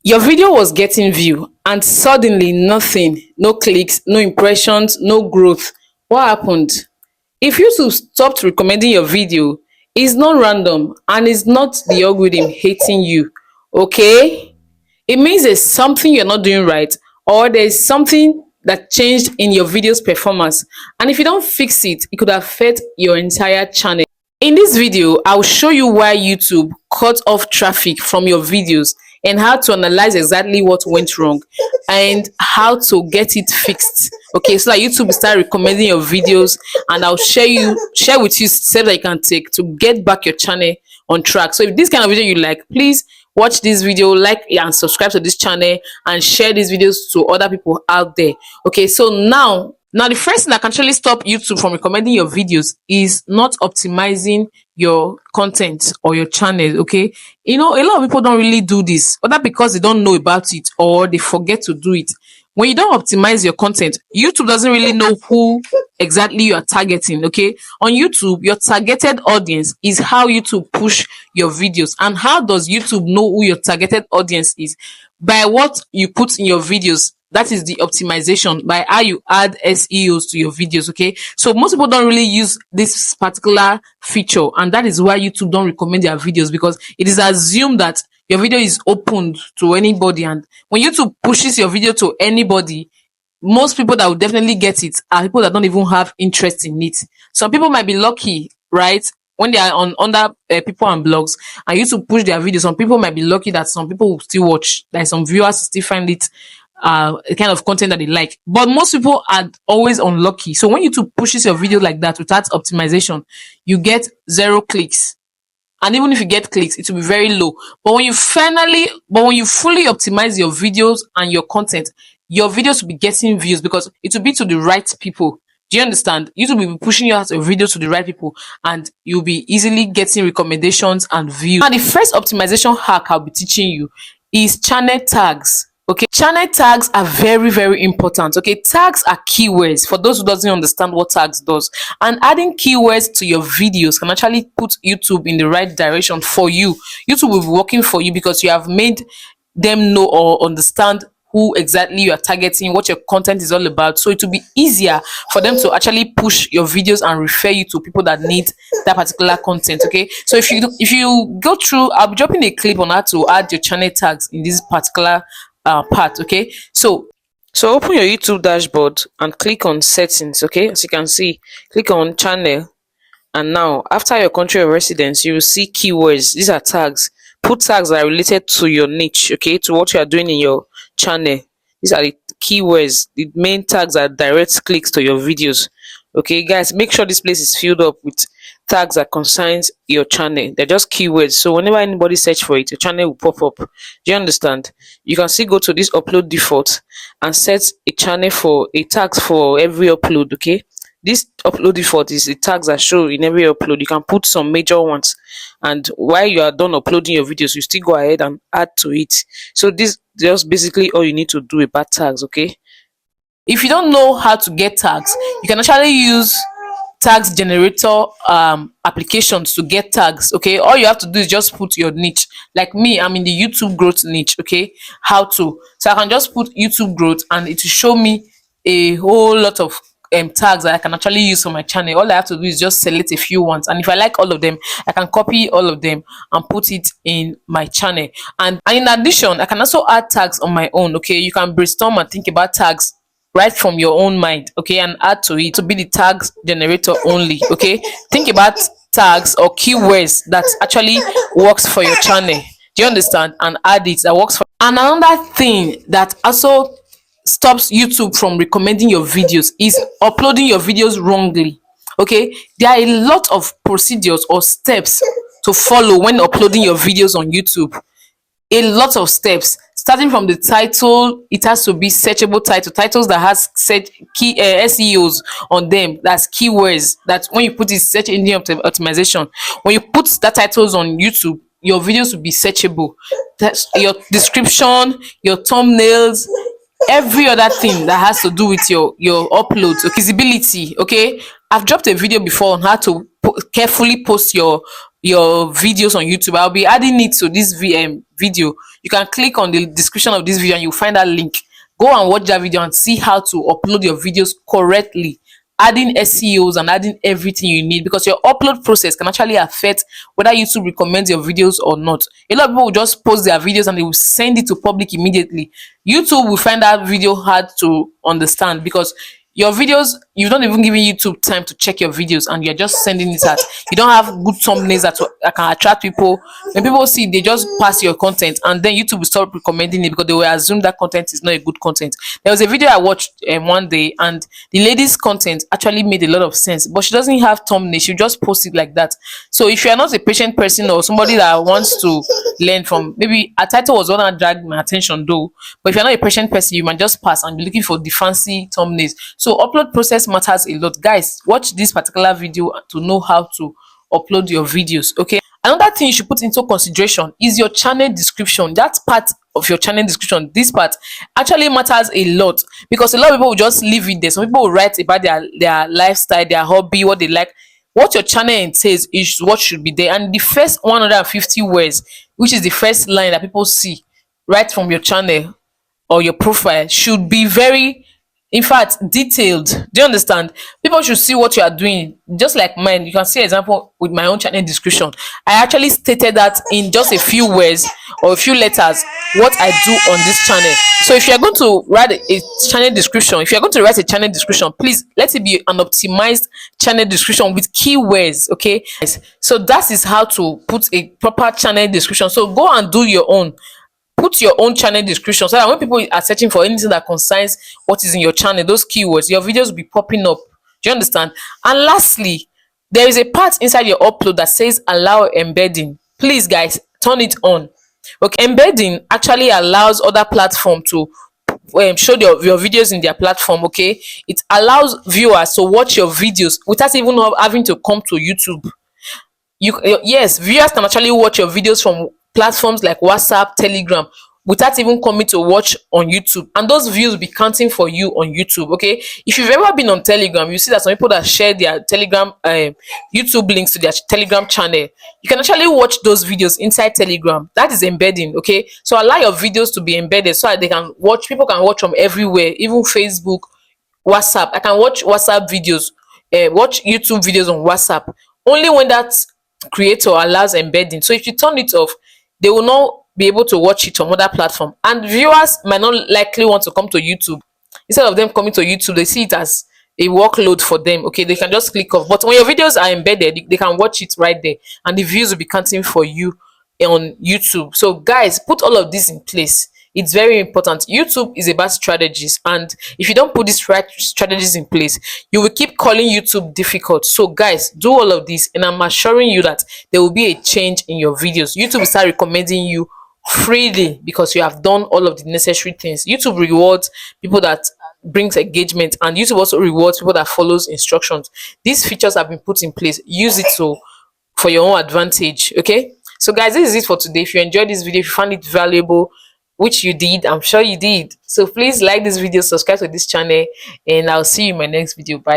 Your video was getting view and suddenly nothing, no clicks, no impressions, no growth. What happened? If YouTube stopped recommending your video, it's not random and it's not the algorithm hating you. Okay? It means there's something you're not doing right, or there's something that changed in your video's performance. And if you don't fix it, it could affect your entire channel. In this video, I'll show you why YouTube cut off traffic from your videos and how to analyze exactly what went wrong and how to get it fixed. Okay, so that YouTube will start recommending your videos, and I'll share with you steps that you can take to get back your channel on track. So if this kind of video you like, please watch this video, like and subscribe to this channel, and share these videos to other people out there. Okay, so now the first thing that can actually stop YouTube from recommending your videos is not optimizing your content or your channel. Okay, a lot of people don't really do this, whether because they don't know about it or they forget to do it. When you don't optimize your content, YouTube doesn't really know who exactly you are targeting. Okay, on YouTube, your targeted audience is how YouTube push your videos. And how does YouTube know who your targeted audience is? By what you put in your videos. That is the optimization, by how you add SEOs to your videos. Okay, so most people don't really use this particular feature, and that is why YouTube don't recommend their videos, because it is assumed that your video is opened to anybody, and when YouTube pushes your video to anybody, most people that will definitely get it are people that don't even have interest in it. Some people might be lucky, right, when they are on under people and blogs, and YouTube push their videos. Some people might be lucky that some people will still watch, like some viewers still find it the kind of content that they like, but most people are always unlucky. So when YouTube pushes your video like that without optimization, you get 0 clicks, and even if you get clicks, it will be very low. But when you fully optimize your videos and your content, your videos will be getting views, because it will be to the right people. Do you understand? YouTube will be pushing your video to the right people, and you'll be easily getting recommendations and views. Now, the first optimization hack I'll be teaching you is channel tags. Okay, channel tags are very, very important. Okay, tags are keywords. For those who doesn't understand what tags does, and adding keywords to your videos can actually put YouTube in the right direction for you. YouTube will be working for you because you have made them know or understand who exactly you are targeting, what your content is all about. So it will be easier for them to actually push your videos and refer you to people that need that particular content. Okay, so if you go through, I'll be dropping a clip on how to add your channel tags in this particular part. Okay, so open your YouTube dashboard and click on settings. Okay, as you can see, click on channel, and now after your country of residence, you will see keywords. These are tags. Put tags that are related to your niche, okay, to what you are doing in your channel. These are the keywords. The main tags are direct clicks to your videos. Okay, guys, make sure this place is filled up with tags that concerns your channel. They're just keywords, so whenever anybody search for it, your channel will pop up. Do you understand? You can still go to this upload default and set a channel for a tags for every upload. Okay, this upload default is the tags that show in every upload. You can put some major ones, and while you are done uploading your videos, you still go ahead and add to it. So this just basically all you need to do about tags. Okay, if you don't know how to get tags, you can actually use tags generator applications to get tags. Okay, all you have to do is just put your niche. Like me, I'm in the YouTube growth niche. Okay, so I can just put YouTube growth, and it will show me a whole lot of tags that I can actually use for my channel. All I have to do is just select a few ones, and if I like all of them, I can copy all of them and put it in my channel. And in addition, I can also add tags on my own. Okay, you can brainstorm and think about tags right from your own mind, okay, and add to it to be the tags generator only. Okay, think about tags or keywords that actually works for your channel. Do you understand? And add it that works for. And another thing that also stops YouTube from recommending your videos is uploading your videos wrongly. Okay, there are a lot of procedures or steps to follow when uploading your videos on YouTube. A lot of steps, starting from the title. It has to be searchable titles that has set key SEOs on them. That's keywords that when you put it search engine optimization, when you put that titles on YouTube, your videos will be searchable. That's your description, your thumbnails, every other thing that has to do with your uploads. Visibility. Okay, I've dropped a video before on how to carefully post your your videos on YouTube. I'll be adding it to this video. You can click on the description of this video and you'll find that link. Go and watch that video and see how to upload your videos correctly, adding SEOs and adding everything you need, because your upload process can actually affect whether YouTube recommends your videos or not. A lot of people will just post their videos and they will send it to public immediately. YouTube will find that video hard to understand because your videos, you've not even given YouTube time to check your videos and you're just sending it out. You don't have good thumbnails that can attract people. When people see, they just pass your content and then YouTube will stop recommending it because they will assume that content is not a good content. There was a video I watched one day, and the lady's content actually made a lot of sense, but she doesn't have thumbnail. She just post it like that. So if you are not a patient person or somebody that wants to learn from, maybe a title was one that dragged my attention though, but if you're not a patient person, you might just pass and be looking for the fancy thumbnails. So upload process matters a lot. Guys, watch this particular video to know how to upload your videos. Okay, another thing you should put into consideration is your channel description. That part of your channel description, this part actually matters a lot, because a lot of people will just leave it there. Some people will write about their lifestyle, their hobby, what they like. What your channel entails is what should be there, and the first 150 words, which is the first line that people see right from your channel or your profile, should be very, in fact, detailed. Do you understand? People should see what you are doing. Just like mine, you can see example with my own channel description. I actually stated that in just a few words or a few letters what I do on this channel. So if you're going to write a channel description, if you're going to write a channel description, please let it be an optimized channel description with keywords. Okay, so that is how to put a proper channel description. So go and do your own. Put your own channel description so that when people are searching for anything that concerns what is in your channel, those keywords, your videos will be popping up. Do you understand? And lastly, there is a part inside your upload that says allow embedding. Please guys, turn it on. Okay, embedding actually allows other platform to show your videos in their platform. Okay, it allows viewers to watch your videos without even having to come to YouTube. Yes, viewers can actually watch your videos from platforms like WhatsApp, Telegram, without even coming to watch on YouTube, and those views will be counting for you on YouTube. Okay, if you've ever been on Telegram, you see that some people that share their Telegram YouTube links to their Telegram channel, you can actually watch those videos inside Telegram. That is embedding. Okay, so allow your videos to be embedded so that they can watch, people can watch from everywhere, even Facebook, WhatsApp. I can watch WhatsApp videos, watch YouTube videos on WhatsApp only when that creator allows embedding. So if you turn it off, they will not be able to watch it on other platform, and viewers might not likely want to come to YouTube. Instead of them coming to YouTube, they see it as a workload for them. Okay, they can just click off. But when your videos are embedded, they can watch it right there and the views will be counting for you on YouTube. So guys, put all of this in place. It's very important. YouTube is about strategies, and if you don't put these right strategies in place, you will keep calling YouTube difficult. So guys, do all of this and I'm assuring you that there will be a change in your videos. YouTube will start recommending you freely because you have done all of the necessary things. YouTube rewards people that brings engagement, and YouTube also rewards people that follows instructions. These features have been put in place. Use it for your own advantage. Okay, so guys, this is it for today. If you enjoyed this video, if you found it valuable, which you did, I'm sure you did, so please like this video, subscribe to this channel, and I'll see you in my next video. Bye.